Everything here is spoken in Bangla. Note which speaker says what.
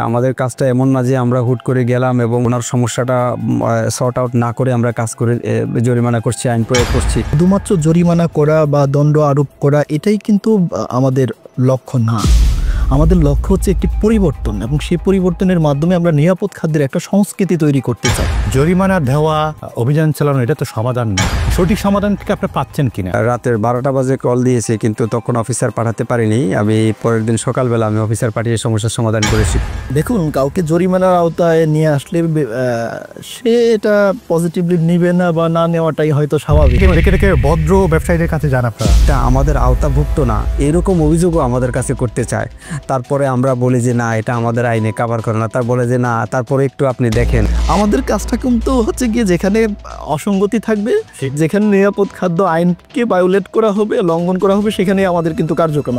Speaker 1: আমাদের কাজটা এমন না যে আমরা হুট করে গেলাম এবং ওনার সমস্যাটা সর্ট আউট না করে আমরা কাজ করে জরিমানা করছি, আইন প্রয়োগ করছি।
Speaker 2: শুধুমাত্র জরিমানা করা বা দণ্ড আরোপ করা এটাই কিন্তু আমাদের লক্ষ্য না। আমাদের লক্ষ্য হচ্ছে একটি পরিবর্তন, এবং সেই পরিবর্তনের মাধ্যমে আমরা নিরাপদ খাদ্যের একটা সংস্কৃতি তৈরি করতে চাই।
Speaker 3: জরিমানা দেওয়া, অভিযান চালানো এটা তো সমাধান না। সঠিক সমাধান থেকে আপনি পাচ্ছেন কিনা?
Speaker 1: রাতের 12টা বাজে কল দিয়েছে, কিন্তু তখন অফিসার পাঠাতে পারিনি। আমি পরের দিন সকালবেলা আমি অফিসার পাঠিয়ে সমস্যার সমাধান করেছি।
Speaker 2: দেখুন, কাউকে জরিমানার আওতায় নিয়ে আসলে সে এটা পজিটিভলি নিবে না বা না নেওয়াটাই হয়তো স্বাভাবিক।
Speaker 3: রেখে রেখে ভদ্র ব্যবসায়ীদের কাছে যান আপনারা।
Speaker 1: এটা আমাদের আওতাভুক্ত না, এরকম অভিযোগও আমাদের কাছে করতে চায়। তারপরে আমরা বলি যে না, এটা আমাদের আইনে কভার করে না। তার বলে যে না, তারপরে একটু আপনি দেখেন।
Speaker 2: আমাদের কাজটা কিন্তু হচ্ছে গিয়ে যেখানে অসঙ্গতি থাকবে, যেখানে নিরাপদ খাদ্য আইনকে ভায়োলেট করা হবে, লঙ্ঘন করা হবে, সেখানে আমাদের কিন্তু কার্যক্রম।